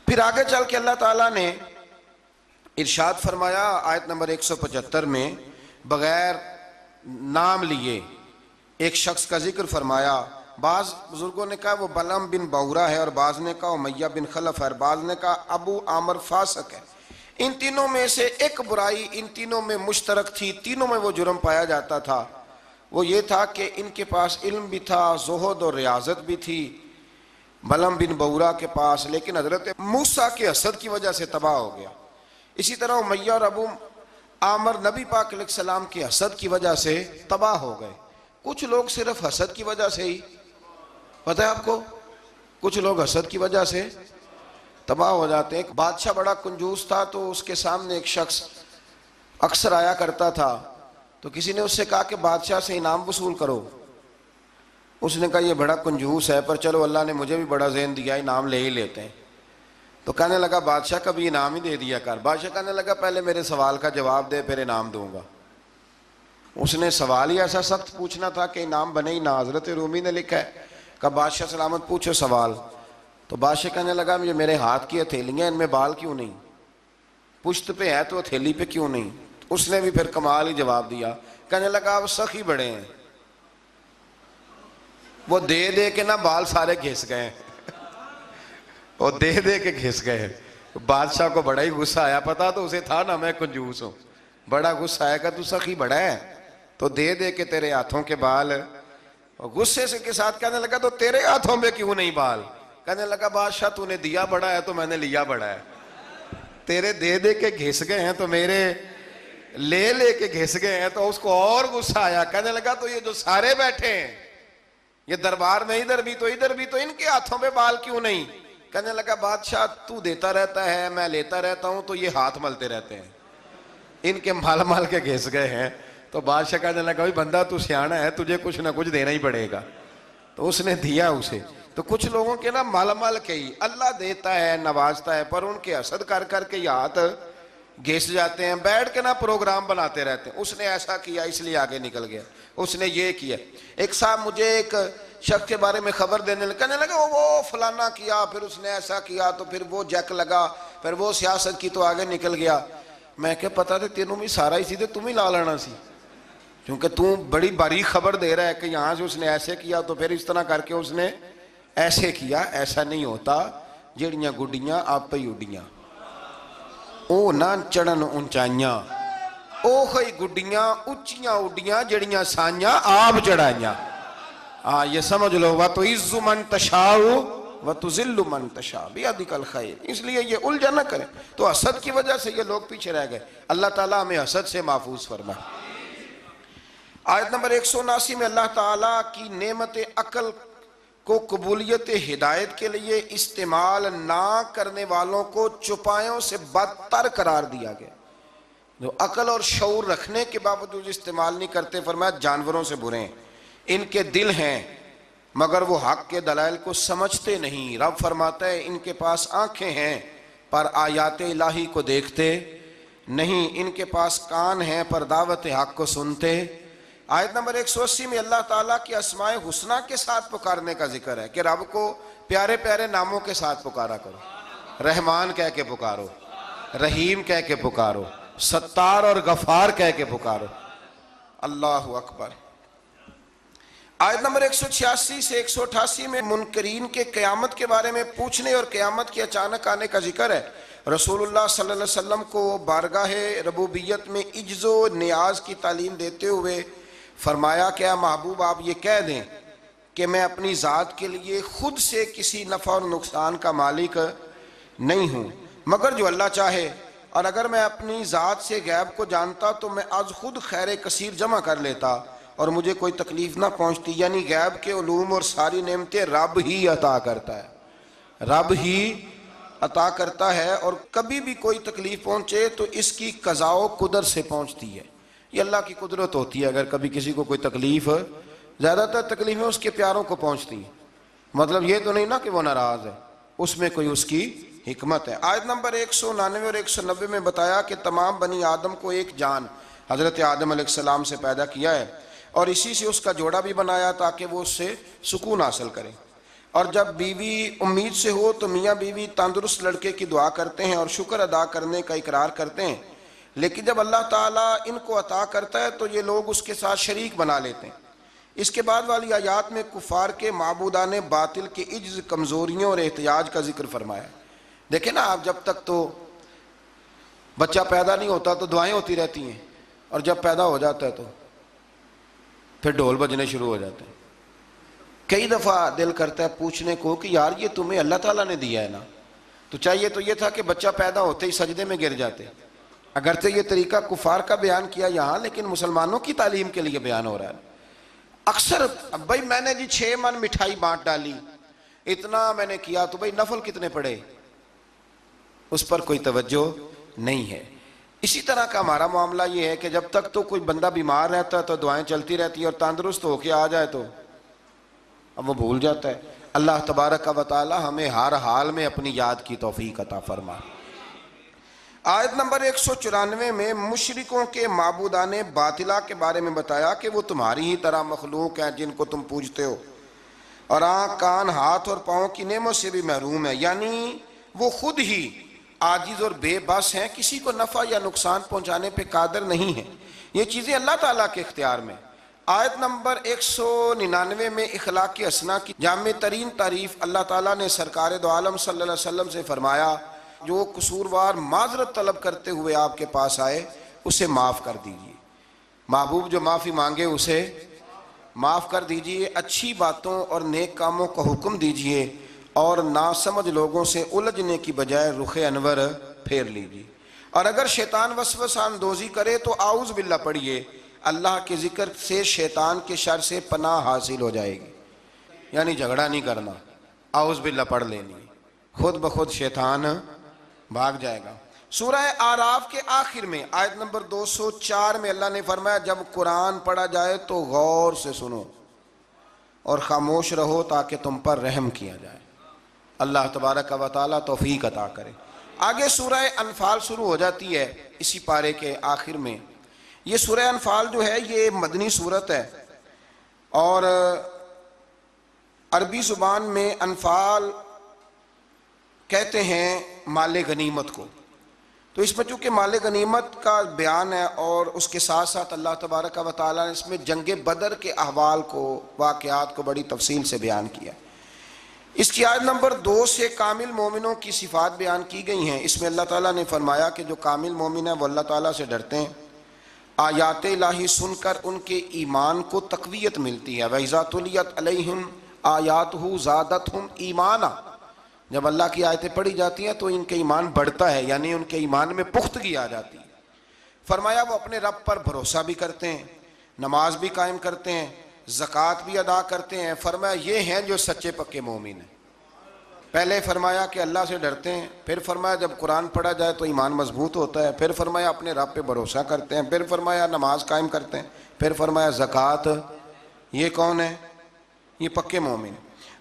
پھر آگے چل کے اللہ تعالیٰ نے ارشاد فرمایا آیت نمبر 175 میں بغیر نام لیے ایک شخص کا ذکر فرمایا۔ بعض بزرگوں نے کہا وہ بلم بن بورا ہے، اور بعض نے کہا امیہ بن خلف ہے، اور بعض نے کہا ابو عامر فاسق ہے۔ ان تینوں میں سے ایک برائی ان تینوں میں مشترک تھی، تینوں میں وہ جرم پایا جاتا تھا، وہ یہ تھا کہ ان کے پاس علم بھی تھا، زہد اور ریاضت بھی تھی بلم بن بورا کے پاس، لیکن حضرت موسیٰ کے حسد کی وجہ سے تباہ ہو گیا۔ اسی طرح امیہ اور ابو عامر نبی پاک علیہ السلام کے حسد کی وجہ سے تباہ ہو گئے۔ کچھ لوگ صرف حسد کی وجہ سے ہی، پتہ ہے آپ کو، کچھ لوگ حسد کی وجہ سے تباہ ہو جاتے ہیں۔ ایک بادشاہ بڑا کنجوس تھا، تو اس کے سامنے ایک شخص اکثر آیا کرتا تھا، تو کسی نے اس سے کہا کہ بادشاہ سے انعام وصول کرو۔ اس نے کہا یہ بڑا کنجوس ہے، پر چلو اللہ نے مجھے بھی بڑا ذہن دیا، انعام لے ہی لیتے ہیں۔ تو کہنے لگا بادشاہ کا بھی انعام ہی دے دیا کر۔ بادشاہ کہنے لگا پہلے میرے سوال کا جواب دے پھر انعام دوں گا۔ اس نے سوال ہی ایسا سخت پوچھنا تھا کہ انعام بنے ہی نہ۔ حضرت رومی نے لکھا ہے کہ بادشاہ سلامت پوچھو سوال۔ تو بادشاہ کہنے لگا یہ میرے ہاتھ کی ہتھیلیاں، ان میں بال کیوں نہیں؟ پشت پہ ہے تو ہتھیلی پہ کیوں نہیں؟ اس نے بھی پھر کمال ہی جواب دیا، کہنے لگا آپ سخی بڑے ہیں، وہ دے دے کے نا بال سارے گھس گئے ہیں، وہ دے دے کے گھس گئے ہیں۔ بادشاہ کو بڑا ہی غصہ آیا، پتا تو اسے تھا نا میں کنجوس ہوں، بڑا غصہ آیا کہ تو سخی بڑا ہے تو دے دے کے تیرے ہاتھوں کے بال۔ غصے سے کے ساتھ کہنے لگا تو تیرے ہاتھوں میں کیوں نہیں بال؟ کہنے لگا بادشاہ تو نے دیا بڑا ہے تو میں نے لیا بڑا ہے، تیرے دے دے کے گھس گئے ہیں تو میرے لے لے کے گھس گئے ہیں۔ تو اس کو اور غصہ آیا، کہنے لگا تو یہ جو سارے بیٹھے ہیں یہ دربار میں ادھر بھی تو ان کے ہاتھوں پہ بال کیوں نہیں؟ کہنے لگا بادشاہ تو دیتا رہتا ہے میں لیتا رہتا ہوں تو یہ ہاتھ ملتے رہتے ہیں، ان کے مال مال کے گھس گئے ہیں۔ تو بادشاہ کہنے لگا بھائی بندہ تو سیانا ہے، تجھے کچھ نہ کچھ دینا ہی پڑے گا۔ تو اس نے دیا اسے۔ تو کچھ لوگوں کے نا مال مال کے ہی اللہ دیتا ہے نوازتا ہے، پر ان کے حسد کر کر کے یہ ہاتھ گھس جاتے ہیں، بیٹھ کے نا پروگرام بناتے رہتے ہیں، اس نے ایسا کیا اس لیے آگے نکل گیا، اس نے یہ کیا۔ ایک صاحب مجھے ایک شخص کے بارے میں خبر دینے لگا، کہنے لگا وہ فلانا کیا، پھر اس نے ایسا کیا، تو پھر وہ جیک لگا، پھر وہ سیاست کی تو آگے نکل گیا۔ میں کہ پتا تھے تینوں میں سارا ہی سیدھے تم ہی لا لینا سی، کیونکہ تو بڑی باریک خبر دے رہا ہے کہ یہاں سے اس نے ایسے کیا تو پھر اس طرح کر کے اس نے ایسے کیا۔ ایسا نہیں ہوتا، جڑیاں گڈیاں آپ ہی اڈیاں، او نہ چڑھن اونچائیاں، او ہی گڈیاں اچیاں اڈیاں جڑیاں سائیاں آپ چڑھائیاں۔ یہ سمجھ لو وَتُعِزُّ مَن تَشَاءُ وَتُذِلُّ مَن تَشَاءُ بِيَدِكَ الْخَيْرُ، اس لیے یہ الجھن نہ کریں۔ تو حسد کی وجہ سے یہ لوگ پیچھے رہ گئے، اللہ تعالیٰ ہمیں حسد سے محفوظ فرمائے۔ آیت نمبر 179 میں اللہ تعالیٰ کی نعمت عقل کو قبولیت ہدایت کے لیے استعمال نہ کرنے والوں کو چوپایوں سے بدتر قرار دیا گیا۔ جو عقل اور شعور رکھنے کے باوجود استعمال نہیں کرتے، فرمایا جانوروں سے برے ہیں، ان کے دل ہیں مگر وہ حق کے دلائل کو سمجھتے نہیں۔ رب فرماتا ہے ان کے پاس آنکھیں ہیں پر آیات الہی کو دیکھتے نہیں، ان کے پاس کان ہیں پر دعوت حق کو سنتے۔ آیت نمبر 180 میں اللہ تعالیٰ کی اسماء حسنہ کے ساتھ پکارنے کا ذکر ہے کہ رب کو پیارے پیارے ناموں کے ساتھ پکارا کرو، رحمان کہہ کے پکارو، رحیم کہہ کے پکارو، ستار اور غفار کہہ کے پکارو۔ اللہ اکبر۔ آیت نمبر 186 سے 188 میں منکرین کے قیامت کے بارے میں پوچھنے اور قیامت کے اچانک آنے کا ذکر ہے۔ رسول اللہ صلی اللہ علیہ وسلم کو بارگاہ ربوبیت میں عجز و نیاز کی تعلیم دیتے ہوئے فرمایا کہ اے محبوب آپ یہ کہہ دیں کہ میں اپنی ذات کے لیے خود سے کسی نفع اور نقصان کا مالک نہیں ہوں مگر جو اللہ چاہے، اور اگر میں اپنی ذات سے غیب کو جانتا تو میں از خود خیر کثیر جمع کر لیتا اور مجھے کوئی تکلیف نہ پہنچتی۔ یعنی غیب کے علوم اور ساری نعمتیں رب ہی عطا کرتا ہے، رب ہی عطا کرتا ہے، اور کبھی بھی کوئی تکلیف پہنچے تو اس کی قضاء و قدر سے پہنچتی ہے، یہ اللہ کی قدرت ہوتی ہے۔ اگر کبھی کسی کو کوئی تکلیف، زیادہ تر تکلیفیں اس کے پیاروں کو پہنچتی ہیں، مطلب یہ تو نہیں نا کہ وہ ناراض ہے، اس میں کوئی اس کی حکمت ہے۔ آیت نمبر 199 اور 190 میں بتایا کہ تمام بنی آدم کو ایک جان حضرت آدم علیہ السلام سے پیدا کیا ہے اور اسی سے اس کا جوڑا بھی بنایا تاکہ وہ اس سے سکون حاصل کریں، اور جب بیوی امید سے ہو تو میاں بیوی تندرست لڑکے کی دعا کرتے ہیں اور شکر ادا کرنے کا اقرار کرتے ہیں، لیکن جب اللہ تعالیٰ ان کو عطا کرتا ہے تو یہ لوگ اس کے ساتھ شریک بنا لیتے ہیں۔ اس کے بعد والی آیات میں کفار کے معبودان باطل کے عجز، کمزوریوں اور احتیاج کا ذکر فرمایا۔ دیکھیں نا آپ، جب تک تو بچہ پیدا نہیں ہوتا تو دعائیں ہوتی رہتی ہیں، اور جب پیدا ہو جاتا ہے تو پھر ڈھول بجنے شروع ہو جاتے ہیں۔ کئی دفعہ دل کرتا ہے پوچھنے کو کہ یار یہ تمہیں اللہ تعالیٰ نے دیا ہے نا، تو چاہیے تو یہ تھا کہ بچہ پیدا ہوتے ہی سجدے میں گر جاتے۔ اگرچہ یہ طریقہ کفار کا بیان کیا یہاں، لیکن مسلمانوں کی تعلیم کے لیے بیان ہو رہا ہے۔ اکثر بھائی میں نے 6 من مٹھائی بانٹ ڈالی، اتنا میں نے کیا، تو بھائی نفل کتنے پڑے، اس پر کوئی توجہ نہیں ہے۔ اسی طرح کا ہمارا معاملہ یہ ہے کہ جب تک تو کوئی بندہ بیمار رہتا ہے تو دعائیں چلتی رہتی ہیں، اور تندرست ہو کے آ جائے تو اب وہ بھول جاتا ہے۔ اللہ تبارک و تعالی ہمیں ہر حال میں اپنی یاد کی توفیق عطا فرمائے۔ آیت نمبر 194 میں مشرکوں کے معبودان باطلہ کے بارے میں بتایا کہ وہ تمہاری ہی طرح مخلوق ہیں جن کو تم پوجتے ہو، اور آنکھ، کان، ہاتھ اور پاؤں کی نعمت سے بھی محروم ہے، یعنی وہ خود ہی عاجز اور بے بس ہیں، کسی کو نفع یا نقصان پہنچانے پہ قادر نہیں ہیں، یہ چیزیں اللہ تعالیٰ کے اختیار میں۔ آیت نمبر 199 میں اخلاق حسنہ کی جامع ترین تعریف اللہ تعالیٰ نے سرکار دو عالم صلی اللہ علیہ وسلم سے فرمایا، جو قصوروار معذرت طلب کرتے ہوئے آپ کے پاس آئے اسے معاف کر دیجئے۔ محبوب جو معافی مانگے اسے معاف کر دیجئے، اچھی باتوں اور نیک کاموں کا حکم دیجئے، اور ناسمجھ لوگوں سے الجھنے کی بجائے رخ انور پھیر لیجئے، اور اگر شیطان وسوسہ اندوزی کرے تو اعوذ باللہ پڑھیے، اللہ کے ذکر سے شیطان کے شر سے پناہ حاصل ہو جائے گی۔ یعنی جھگڑا نہیں کرنا، اعوذ باللہ پڑھ لینی، خود بخود شیطان بھاگ جائے گا۔ سورہ اعراف کے آخر میں آیت نمبر 204 میں اللہ نے فرمایا، جب قرآن پڑھا جائے تو غور سے سنو اور خاموش رہو تاکہ تم پر رحم کیا جائے۔ اللہ تبارک و تعالیٰ توفیق عطا کرے۔ آگے سورہ انفال شروع ہو جاتی ہے اسی پارے کے آخر میں۔ یہ سورہ انفال جو ہے یہ مدنی سورت ہے، اور عربی زبان میں انفال کہتے ہیں مال غنیمت کو۔ تو اس میں چونکہ مال غنیمت کا بیان ہے، اور اس کے ساتھ ساتھ اللہ تبارک و تعالیٰ نے اس میں جنگ بدر کے احوال کو، واقعات کو بڑی تفصیل سے بیان کیا۔ اس کی آیت نمبر 2 سے کامل مومنوں کی صفات بیان کی گئی ہیں۔ اس میں اللہ تعالیٰ نے فرمایا کہ جو کامل مومن ہیں وہ اللہ تعالیٰ سے ڈرتے ہیں، آیات الہی سن کر ان کے ایمان کو تقویت ملتی ہے۔ وَإِذَا تُلِيَتْ عَلَيْهِمْ آیاتُهُ زَادَتْهُمْ ایمانا، جب اللہ کی آیتیں پڑھی جاتی ہیں تو ان کے ایمان بڑھتا ہے، یعنی ان کے ایمان میں پختگی آ جاتی ہے۔ فرمایا وہ اپنے رب پر بھروسہ بھی کرتے ہیں، نماز بھی قائم کرتے ہیں، زکوٰۃ بھی ادا کرتے ہیں۔ فرمایا یہ ہیں جو سچے پکے مومن ہیں۔ پہلے فرمایا کہ اللہ سے ڈرتے ہیں، پھر فرمایا جب قرآن پڑھا جائے تو ایمان مضبوط ہوتا ہے، پھر فرمایا اپنے رب پہ بھروسہ کرتے ہیں، پھر فرمایا نماز قائم کرتے ہیں، پھر فرمایا زکوٰۃ۔ یہ کون ہے؟ یہ پکے مومن۔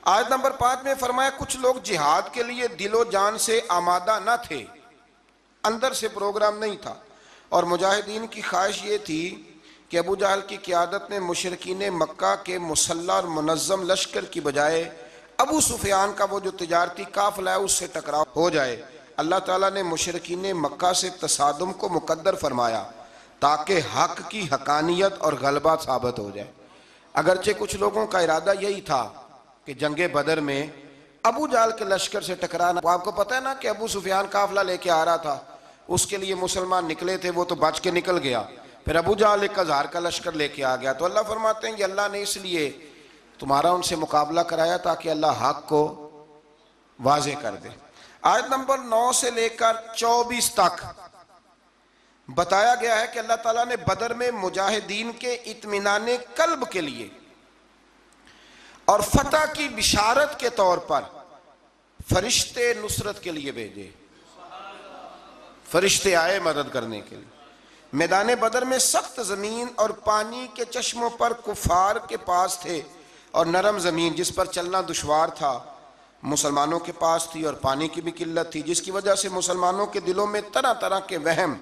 آیت نمبر 5 میں فرمایا کچھ لوگ جہاد کے لیے دل و جان سے آمادہ نہ تھے، اندر سے پروگرام نہیں تھا، اور مجاہدین کی خواہش یہ تھی کہ ابو جہل کی قیادت میں مشرکین مکہ کے مسلح اور منظم لشکر کی بجائے ابو سفیان کا وہ جو تجارتی قافلہ ہے اس سے ٹکراؤ ہو جائے۔ اللہ تعالیٰ نے مشرکین مکہ سے تصادم کو مقدر فرمایا تاکہ حق کی حقانیت اور غلبہ ثابت ہو جائے۔ اگرچہ کچھ لوگوں کا ارادہ یہی تھا کہ جنگ بدر میں ابو جہل کے لشکر سے ٹکرانا، آپ کو پتہ ہے نا کہ ابو سفیان قافلہ لے کے آ رہا تھا، اس کے لیے مسلمان نکلے تھے، وہ تو بچ کے نکل گیا، پھر ابو جہل 1000 کا لشکر لے کے آ گیا۔ تو اللہ فرماتے ہیں کہ اللہ نے اس لیے تمہارا ان سے مقابلہ کرایا تاکہ اللہ حق کو واضح کر دے۔ آیت نمبر 9 سے لے کر 24 تک بتایا گیا ہے کہ اللہ تعالیٰ نے بدر میں مجاہدین کے اطمینان قلب کے لیے اور فتح کی بشارت کے طور پر فرشتے نصرت کے لیے بھیجے۔ فرشتے آئے مدد کرنے کے لیے۔ میدان بدر میں سخت زمین اور پانی کے چشموں پر کفار کے پاس تھے، اور نرم زمین جس پر چلنا دشوار تھا مسلمانوں کے پاس تھی، اور پانی کی بھی قلت تھی، جس کی وجہ سے مسلمانوں کے دلوں میں طرح طرح کے وہم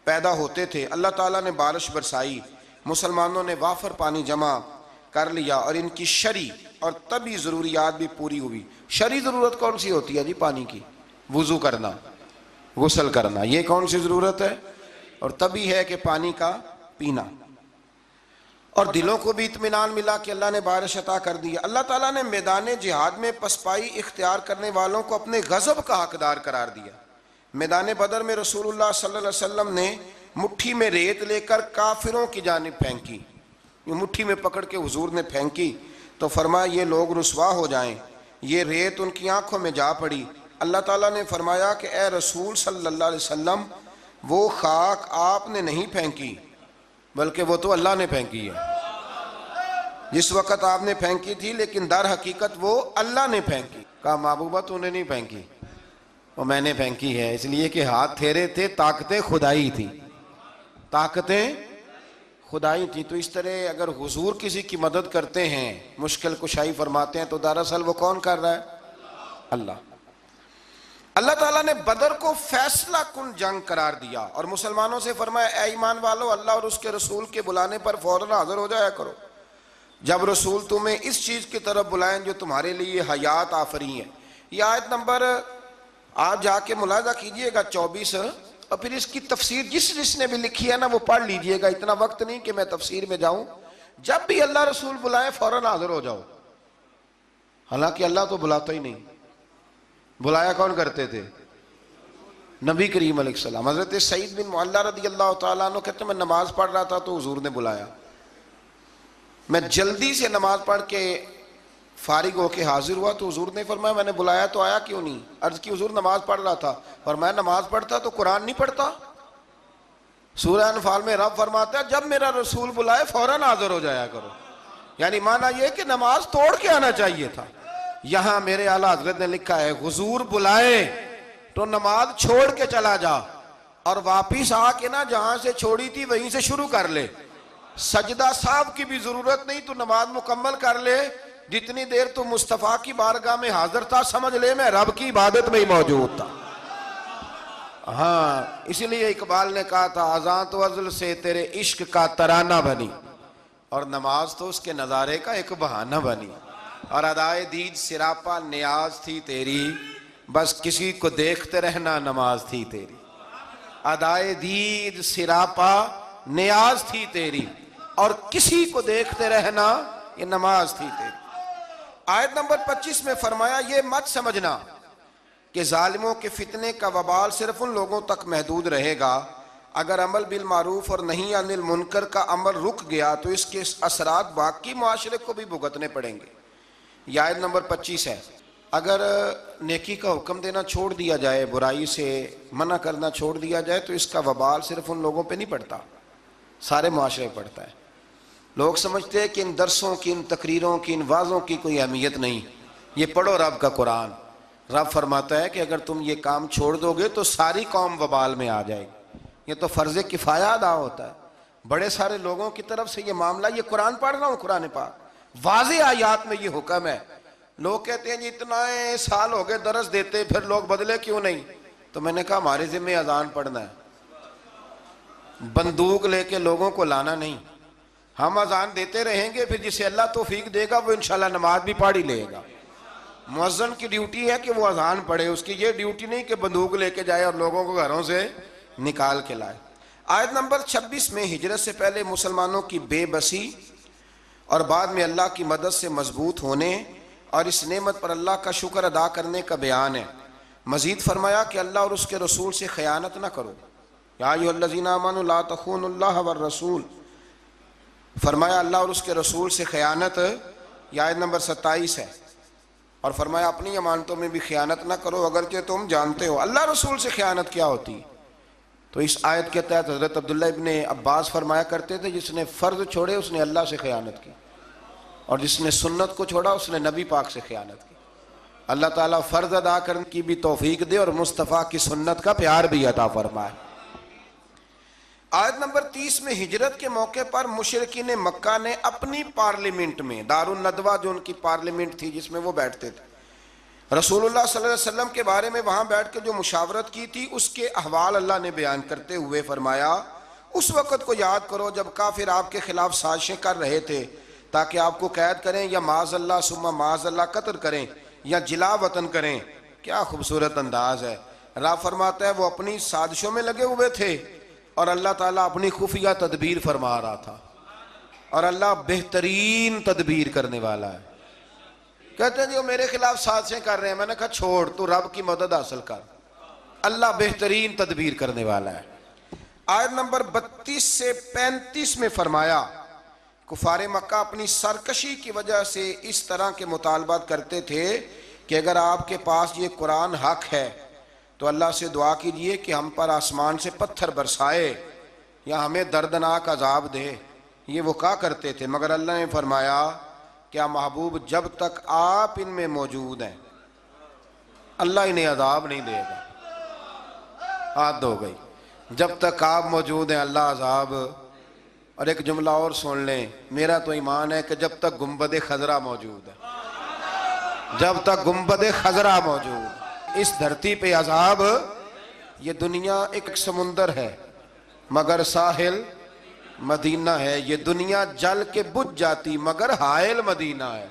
پیدا ہوتے تھے۔ اللہ تعالیٰ نے بارش برسائی، مسلمانوں نے وافر پانی جمع کر لیا، اور ان کی شرعی اور طبی ضروریات بھی پوری ہوئی۔ شرعی ضرورت کون سی ہوتی ہے جی؟ پانی کی، وضو کرنا، غسل کرنا، یہ کون سی ضرورت ہے؟ اور طبی ہے کہ پانی کا پینا۔ اور دلوں کو بھی اطمینان ملا کہ اللہ نے بارش عطا کر دی۔ اللہ تعالیٰ نے میدان جہاد میں پسپائی اختیار کرنے والوں کو اپنے غضب کا حقدار قرار دیا۔ میدان بدر میں رسول اللہ صلی اللہ علیہ وسلم نے مٹھی میں ریت لے کر کافروں کی جانب پھینکی، یہ مٹھی میں پکڑ کے حضور نے پھینکی تو فرمایا یہ لوگ رسوا ہو جائیں، یہ ریت ان کی آنکھوں میں جا پڑی۔ اللہ تعالیٰ نے فرمایا کہ اے رسول صلی اللہ علیہ وسلم، وہ خاک آپ نے نہیں پھینکی بلکہ وہ تو اللہ نے پھینکی ہے۔ جس وقت آپ نے پھینکی تھی لیکن در حقیقت وہ اللہ نے پھینکی۔ کہا محبوبہ تو نے نہیں پھینکی، وہ میں نے پھینکی ہے، اس لیے کہ ہاتھ تھیرے تھے، طاقتیں خدائی تھی، طاقتیں خدائی تھی۔ تو اس طرح اگر حضور کسی کی مدد کرتے ہیں، مشکل کشائی فرماتے ہیں، تو دراصل وہ کون کر رہا ہے؟ اللہ۔ اللہ تعالیٰ نے بدر کو فیصلہ کن جنگ قرار دیا اور مسلمانوں سے فرمایا اے ایمان والو، اللہ اور اس کے رسول کے بلانے پر فوراً حاضر ہو جایا کرو جب رسول تمہیں اس چیز کی طرف بلائیں جو تمہارے لیے حیات آفری ہے۔ یہ آیت نمبر آپ جا کے ملاحظہ کیجئے گا 24، اور پھر اس کی تفسیر جس نے بھی لکھی ہے نا وہ پڑھ لیجئے گا، اتنا وقت نہیں کہ میں تفسیر میں جاؤں۔ جب بھی اللہ رسول بلائیں فوراً حاضر ہو جاؤ۔ حالانکہ اللہ تو بلاتا ہی نہیں، بلایا کون کرتے تھے؟ نبی کریم علیہ السلام۔ حضرت سعید بن معلہ رضی اللہ تعالیٰ عنہ کہتے ہیں میں نماز پڑھ رہا تھا تو حضور نے بلایا، میں جلدی سے نماز پڑھ کے فارغ ہو کے حاضر ہوا تو حضور نے فرمایا میں نے بلایا تو آیا کیوں نہیں؟ عرض کی حضور نماز پڑھ رہا تھا، اور میں نماز پڑھتا تو قرآن نہیں پڑھتا؟ سورہ انفال میں رب فرماتا ہے جب میرا رسول بلائے فوراً حاضر ہو جایا کرو، یعنی معنی یہ کہ نماز توڑ کے آنا چاہیے تھا۔ یہاں میرے اعلیٰ حضرت نے لکھا ہے حضور بلائے تو نماز چھوڑ کے چلا جا، اور واپس آ کے نا جہاں سے چھوڑی تھی وہیں سے شروع کر لے، سجدہ صاحب کی بھی ضرورت نہیں، تو نماز مکمل کر لے۔ جتنی دیر تو مصطفیٰ کی بارگاہ میں حاضر تھا سمجھ لے میں رب کی عبادت میں ہی موجود تھا۔ ہاں اسی لیے اقبال نے کہا تھا اذان تو ازل سے تیرے عشق کا ترانہ بنی، اور نماز تو اس کے نظارے کا ایک بہانہ بنی، اور ادائے دید سراپا نیاز تھی تیری، بس کسی کو دیکھتے رہنا نماز تھی تیری۔ ادائے دید سراپا نیاز تھی تیری، اور کسی کو دیکھتے رہنا یہ نماز تھی تیری۔ آیت نمبر 25 میں فرمایا یہ مت سمجھنا کہ ظالموں کے فتنے کا وبال صرف ان لوگوں تک محدود رہے گا اگر عمل بالمعروف اور نہیں عن المنکر کا عمل رک گیا تو اس کے اثرات باقی معاشرے کو بھی بھگتنے پڑیں گے۔ یہ آیت نمبر 25 ہے۔ اگر نیکی کا حکم دینا چھوڑ دیا جائے، برائی سے منع کرنا چھوڑ دیا جائے، تو اس کا وبال صرف ان لوگوں پہ نہیں پڑتا، سارے معاشرے پہ پڑتا ہے۔ لوگ سمجھتے ہیں کہ ان درسوں کی، ان تقریروں کی، ان وعظوں کی کوئی اہمیت نہیں، یہ پڑھو رب کا قرآن۔ رب فرماتا ہے کہ اگر تم یہ کام چھوڑ دو گے تو ساری قوم وبال میں آ جائے گی۔ یہ تو فرض کفایہ ادا ہوتا ہے، بڑے سارے لوگوں کی طرف سے یہ معاملہ، یہ قرآن پڑھ رہا ہوں، قرآن پاک واضح آیات میں یہ حکم ہے۔ لوگ کہتے ہیں جی اتنا سال ہو گئے درس دیتے، پھر لوگ بدلے کیوں نہیں؟ تو میں نے کہا ہمارے ذمہ اذان پڑھنا ہے، بندوق لے کے لوگوں کو لانا نہیں۔ ہم اذان دیتے رہیں گے، پھر جسے اللہ توفیق دے گا وہ انشاءاللہ نماز بھی پڑھ ہی لے گا۔ مؤذن کی ڈیوٹی ہے کہ وہ اذان پڑھے، اس کی یہ ڈیوٹی نہیں کہ بندوق لے کے جائے اور لوگوں کو گھروں سے نکال کے لائے۔ آیت نمبر 26 میں ہجرت سے پہلے مسلمانوں کی بے بسی اور بعد میں اللہ کی مدد سے مضبوط ہونے اور اس نعمت پر اللہ کا شکر ادا کرنے کا بیان ہے۔ مزید فرمایا کہ اللہ اور اس کے رسول سے خیانت نہ کرو، یا ایھا الذین آمنوا لا تخونوا اللہ والرسول، فرمایا اللہ اور اس کے رسول سے خیانت، یہ آیت نمبر 27 ہے۔ اور فرمایا اپنی امانتوں میں بھی خیانت نہ کرو اگرچہ تم جانتے ہو۔ اللہ رسول سے خیانت کیا ہوتی ہے؟ تو اس آیت کے تحت حضرت عبداللہ ابن عباس فرمایا کرتے تھے جس نے فرض چھوڑے اس نے اللہ سے خیانت کی، اور جس نے سنت کو چھوڑا اس نے نبی پاک سے خیانت کی۔ اللہ تعالیٰ فرض ادا کرنے کی بھی توفیق دے اور مصطفیٰ کی سنت کا پیار بھی عطا فرمائے۔ آیت نمبر 30 میں ہجرت کے موقع پر مشرکین مکہ نے اپنی پارلیمنٹ میں، دار الندوہ جو ان کی پارلیمنٹ تھی جس میں وہ بیٹھتے تھے، رسول اللہ صلی اللہ علیہ وسلم کے بارے میں وہاں بیٹھ کے جو مشاورت کی تھی اس کے احوال اللہ نے بیان کرتے ہوئے فرمایا اس وقت کو یاد کرو جب کافر آپ کے خلاف سازشیں کر رہے تھے تاکہ آپ کو قید کریں یا معاذ اللہ ثم معاذ اللہ قتل کریں یا جلا وطن کریں۔ کیا خوبصورت انداز ہے۔ رب فرماتا ہے وہ اپنی سازشوں میں لگے ہوئے تھے اور اللہ تعالیٰ اپنی خفیہ تدبیر فرما رہا تھا، اور اللہ بہترین تدبیر کرنے والا ہے۔ کہتے ہیں جی وہ میرے خلاف سازشیں کر رہے ہیں، میں نے کہا چھوڑ، تو رب کی مدد حاصل کر، اللہ بہترین تدبیر کرنے والا ہے۔ آیت نمبر 32 سے 35 میں فرمایا کفار مکہ اپنی سرکشی کی وجہ سے اس طرح کے مطالبات کرتے تھے کہ اگر آپ کے پاس یہ قرآن حق ہے تو اللہ سے دعا کیجئے کہ ہم پر آسمان سے پتھر برسائے یا ہمیں دردناک عذاب دے۔ یہ وہ کہا کرتے تھے، مگر اللہ نے فرمایا کیا محبوب جب تک آپ ان میں موجود ہیں اللہ انہیں عذاب نہیں دے گا۔ حد ہو گئی، جب تک آپ موجود ہیں اللہ عذاب۔ اور ایک جملہ اور سن لیں، میرا تو ایمان ہے کہ جب تک گنبد خضرا موجود ہے، جب تک گنبد خضرا موجود، اس دھرتی پہ عذاب۔ یہ دنیا ایک سمندر ہے مگر ساحل مدینہ ہے، یہ دنیا جل کے بجھ جاتی مگر حائل مدینہ ہے،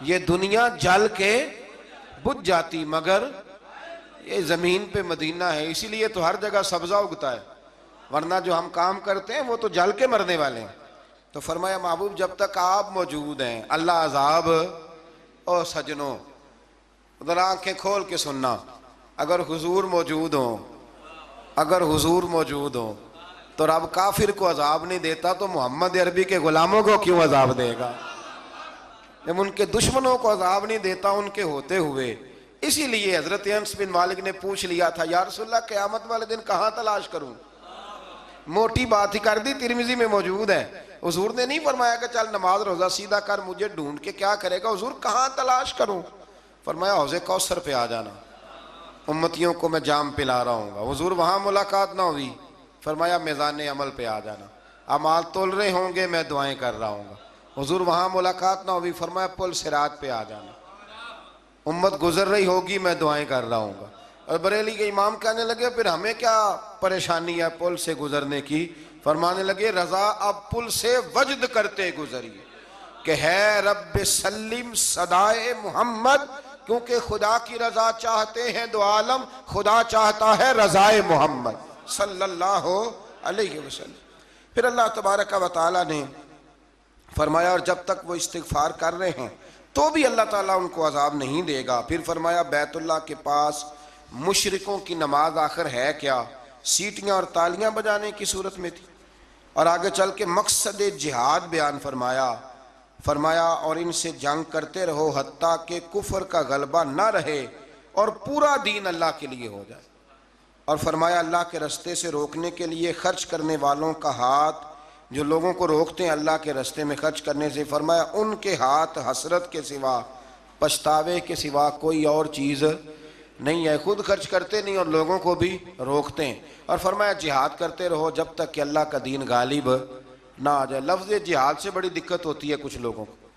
یہ دنیا جل کے بجھ جاتی مگر یہ زمین پہ مدینہ ہے۔ اسی لیے تو ہر جگہ سبزہ اگتا ہے، ورنہ جو ہم کام کرتے ہیں وہ تو جل کے مرنے والے ہیں۔ تو فرمایا محبوب جب تک آپ موجود ہیں اللہ عذاب۔ او سجنوں ادھر آنکھیں کھول کے سننا، اگر حضور موجود ہوں، اگر حضور موجود ہوں تو رب کافر کو عذاب نہیں دیتا تو محمد عربی کے غلاموں کو کیوں عذاب دے گا؟ جب ان کے دشمنوں کو عذاب نہیں دیتا ان کے ہوتے ہوئے۔ اسی لیے حضرت انس بن مالک نے پوچھ لیا تھا یا رسول اللہ قیامت والے دن کہاں تلاش کروں؟ موٹی بات ہی کر دی، ترمذی میں موجود ہے۔ حضور نے نہیں فرمایا کہ چل نماز روزہ سیدھا کر، مجھے ڈھونڈ کے کیا کرے گا؟ حضور کہاں تلاش کروں؟ فرمایا حوض کوثر پہ آ جانا، امتیوں کو میں جام پلا رہا ہوں گا۔ حضور وہاں ملاقات نہ ہوئی، فرمایا میزان عمل پہ آ جانا، اعمال تول رہے ہوں گے میں دعائیں کر رہا ہوں گا۔ حضور وہاں ملاقات نہ ہوئی، فرمایا پل صراط پہ آ جانا، امت گزر رہی ہوگی میں دعائیں کر رہا ہوں گا۔ اور بریلی کے امام کہنے لگے پھر ہمیں کیا پریشانی ہے پل سے گزرنے کی؟ فرمانے لگے رضا اب پل سے وجد کرتے گزریے کہ ہے رب سلم صدائے محمد، کیونکہ خدا کی رضا چاہتے ہیں دو عالم، خدا چاہتا ہے رضائے محمد صلی اللہ علیہ وسلم۔ پھر اللہ تبارک و تعالیٰ نے فرمایا اور جب تک وہ استغفار کر رہے ہیں تو بھی اللہ تعالیٰ ان کو عذاب نہیں دے گا۔ پھر فرمایا بیت اللہ کے پاس مشرکوں کی نماز آخر ہے کیا؟ سیٹیاں اور تالیاں بجانے کی صورت میں تھی۔ اور آگے چل کے مقصد جہاد بیان فرمایا اور ان سے جنگ کرتے رہو حتیٰ کہ کفر کا غلبہ نہ رہے اور پورا دین اللہ کے لیے ہو جائے۔ اور فرمایا اللہ کے رستے سے روکنے کے لیے خرچ کرنے والوں کا ہاتھ، جو لوگوں کو روکتے ہیں اللہ کے رستے میں خرچ کرنے سے، فرمایا ان کے ہاتھ حسرت کے سوا، پچھتاوے کے سوا کوئی اور چیز نہیں ہے، خود خرچ کرتے نہیں اور لوگوں کو بھی روکتے ہیں۔ اور فرمایا جہاد کرتے رہو جب تک کہ اللہ کا دین غالب نہ آ جائے۔ لفظ جہاد سے بڑی دقت ہوتی ہے کچھ لوگوں کو،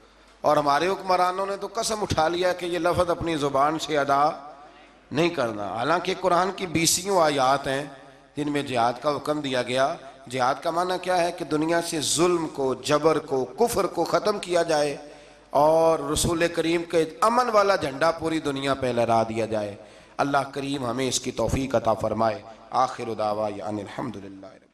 اور ہمارے حکمرانوں نے تو قسم اٹھا لیا کہ یہ لفظ اپنی زبان سے ادا نہیں کرنا، حالانکہ قرآن کی 20 آیات ہیں جن میں جہاد کا حکم دیا گیا۔ جہاد کا معنی کیا ہے کہ دنیا سے ظلم کو، جبر کو، کفر کو ختم کیا جائے اور رسول کریم کے امن والا جھنڈا پوری دنیا پہ لہرا دیا جائے۔ اللہ کریم ہمیں اس کی توفیق عطا فرمائے۔ آخر دعوانا الحمدللہ۔